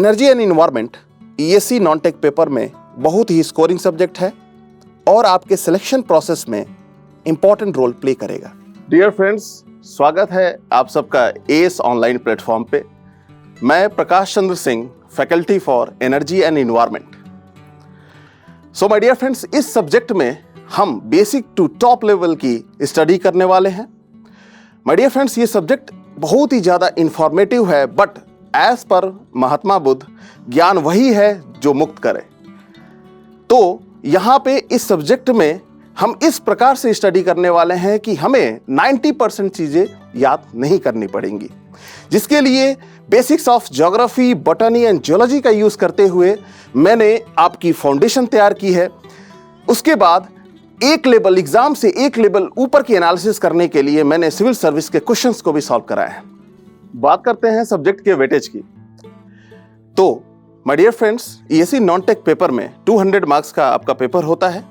Energy and environment ESC non tech paper में बहुत ही स्कोरिंग सब्जेक्ट है और आपके सिलेक्शन प्रोसेस में इंपॉर्टेंट रोल प्ले करेगा। डियर फ्रेंड्स, स्वागत है आप सबका एस ऑनलाइन प्लेटफॉर्म पे। मैं Prakash Chandra Singh, faculty for energy and environment. So my dear friends, इस सब्जेक्ट में हम बेसिक टू टॉप लेवल की स्टडी करने वाले हैं। माय डियर फ्रेंड्स, ये सब्जेक्ट बहुत ही ज़्यादा इंफॉर्मेटिव है, but as per Mahatma Buddha, ज्ञान वही है जो मुक्त करे। तो यहाँ पे इस सब्जेक्ट में हम इस प्रकार से स्टडी करने वाले हैं कि हमें 90% चीज़ें याद नहीं करनी पड़ेंगी, जिसके लिए basics of geography, botany and geology का यूज़ करते हुए मैंने आपकी फाउंडेशन तैयार की है। उसके बाद एक लेवल एग्जाम से एक लेवल ऊपर की एनालिसिस करने के लिए मैंने सिविल सर्विस के क्वेश्चंस को भी सॉल्व कराया है। बात करते हैं सब्जेक्ट के वेटेज की। तो my dear friends, ESC non tech paper में 200 मार्क्स का आपका पेपर होता है,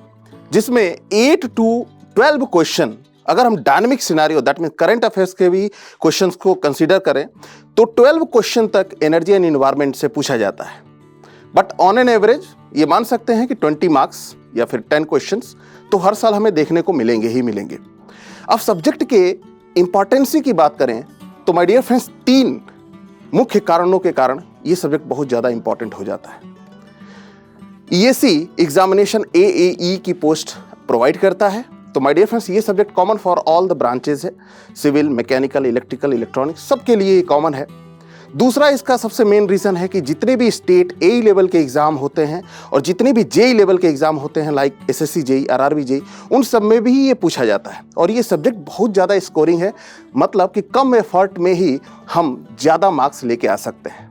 जिसमें 8 to 12 क्वेश्चन, अगर हम dynamic scenario that mean current affairs के भी क्वेश्चंस को कंसीडर करें तो 12 क्वेश्चन तक एनर्जी एंड इन्वायरमेंट से पूछा जाता है। बट ऑन एन एवरेज ये मान सकते हैं कि 20 मार्क्स या फिर 10 क्वेश्चंस तो हर साल हमें देखने को मिलेंगे ही मिलेंगे। अब सब्जेक्ट के इंपॉर्टेंसी की बात करें तो माय डियर फ्रेंड्स, 3 मुख्य कारणों के कारण ये सब्जेक्ट बहुत ज़्यादा इंपॉर्टेंट हो जाता है। ईएससी एग्जामिनेशन एएई की पोस्ट प्रोवाइड करता है। तो माय डियर फ्रेंड्स, ये subject common for all the branches है, सिविल, मैकेनिकल, इलेक्ट्रिकल, इलेक्ट्रॉनिक्स, सबके लिए ये कॉमन है। दूसरा इसका सबसे मेन रीज़न है कि जितने भी स्टेट एई लेवल के एग्ज़ाम होते हैं और जितने भी जेई लेवल के एग्ज़ाम होते हैं like SSC JE, RRB JE, उन सब में भी ये पूछा जाता है। और ये सब्जेक्ट बहुत ज़्यादा स्कोरिंग है, मतलब कि कम एफर्ट में ही हम ज़्यादा मार्क्स लेके आ सकते हैं।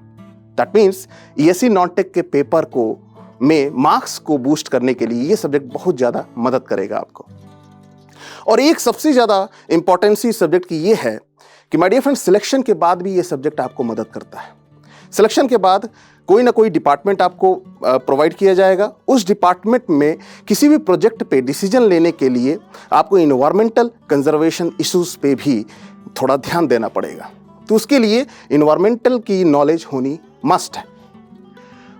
That means ESC non take के पेपर को में मार्क्स को बूस्ट करने के लिए ये सब्जेक्ट बहुत ज़्यादा मदद करेगा आपको। और एक सबसे ज़्यादा इंपॉर्टेंसी सब्जेक्ट की ये है कि माय डियर फ्रेंड्स, सिलेक्शन के बाद भी ये सब्जेक्ट आपको मदद करता है। सिलेक्शन के बाद कोई ना कोई डिपार्टमेंट आपको प्रोवाइड किया जाएगा। उस डिपार्टमेंट में किसी भी प्रोजेक्ट पे डिसीजन लेने के लिए आपको इन्वायरमेंटल कंजर्वेशन इश्यूज पे भी थोड़ा ध्यान देना पड़ेगा। तो उसके लिए इन्वायरमेंटल की नॉलेज होनी मस्ट है।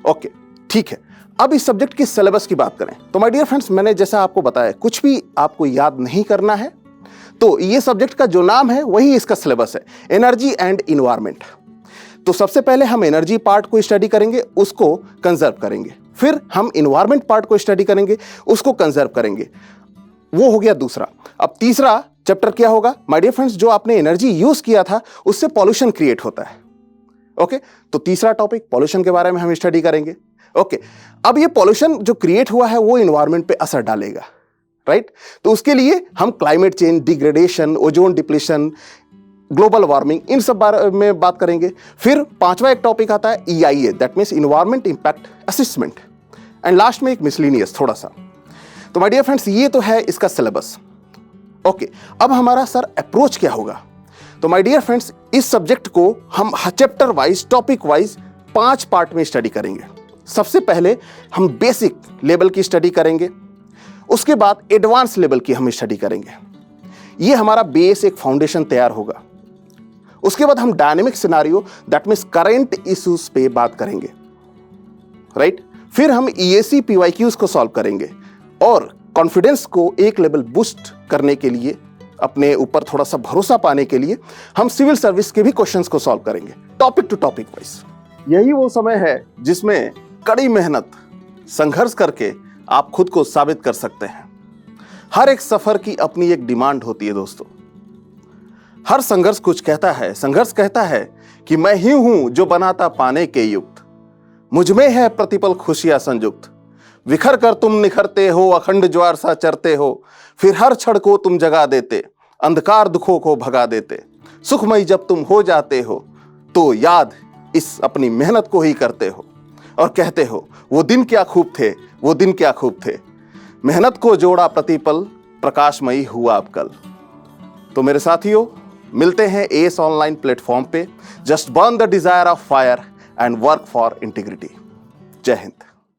ओके, ठीक है। अब इस सब्जेक्ट की सिलेबस की बात करें तो माय डियर फ्रेंड्स, मैंने जैसा आपको बताया, कुछ भी आपको याद नहीं करना है। तो ये सब्जेक्ट का जो नाम है वही इसका सिलेबस है, एनर्जी एंड इन्वायरमेंट। तो सबसे पहले हम एनर्जी पार्ट को स्टडी करेंगे, उसको कंजर्व करेंगे। फिर हम इन्वायरमेंट पार्ट को स्टडी करेंगे, उसको कंजर्व करेंगे। वो हो गया दूसरा। अब तीसरा चैप्टर क्या होगा माय डियर फ्रेंड्स, जो आपने एनर्जी यूज किया था उससे पॉल्यूशन क्रिएट होता है। ओके, तो तीसरा टॉपिक पॉल्यूशन के बारे में हम स्टडी करेंगे। ओके, अब ये पॉल्यूशन जो क्रिएट हुआ है वो इन्वायरमेंट पे असर डालेगा, राइट? तो उसके लिए हम climate change, degradation, ozone depletion, global warming, इन सब बारे में बात करेंगे। फिर पांचवा एक टॉपिक आता है EIA, that means environment impact assessment, and last में एक मिसलिनियस थोड़ा सा। तो माय डियर फ्रेंड्स, ये तो है इसका सिलेबस। ओके, अब हमारा सर अप्रोच क्या होगा? तो माय डियर फ्रेंड्स, इस सब्जेक्ट को हम chapter wise, topic wise 5 part में स्टडी करेंगे। सबसे पहले हम बेसिक लेवल की स्टडी करेंगे, उसके बाद एडवांस लेवल की हम स्टडी करेंगे। ये हमारा बेस, एक फाउंडेशन तैयार होगा। उसके बाद हम dynamic scenario that means current issues पे बात करेंगे, राइट? फिर हम ईएससी PYQs को सॉल्व करेंगे और कॉन्फिडेंस को एक लेवल बूस्ट करने के लिए, अपने ऊपर थोड़ा सा भरोसा पाने के लिए हम सिविल सर्विस के भी क्वेश्चंस को सॉल्व करेंगे, टॉपिक टू टॉपिक वाइज। यही वो समय है जिसमें कड़ी मेहनत, संघर्ष करके आप खुद को साबित कर सकते हैं। हर एक सफर की अपनी एक डिमांड होती है दोस्तों। हर संघर्ष कुछ कहता है। संघर्ष कहता है कि मैं ही हूं जो बनाता पाने के युक्त, मुझ में है प्रतिपल खुशियां संयुक्त। विखर कर तुम निखरते हो, अखंड ज्वार सा चरते हो, फिर हर क्षण को तुम जगा देते, अंधकार दुखों को भगा देते। सुखमय जब तुम हो जाते हो तो याद इस अपनी मेहनत को ही करते हो और कहते हो वो दिन क्या खूब थे, वो दिन क्या खूब थे। मेहनत को जोड़ा प्रतिपल, प्रकाशमयी हुआ अब कल। तो मेरे साथियों, मिलते हैं एस ऑनलाइन प्लेटफॉर्म पे। Just burn the desire of fire and work for integrity. जय हिंद।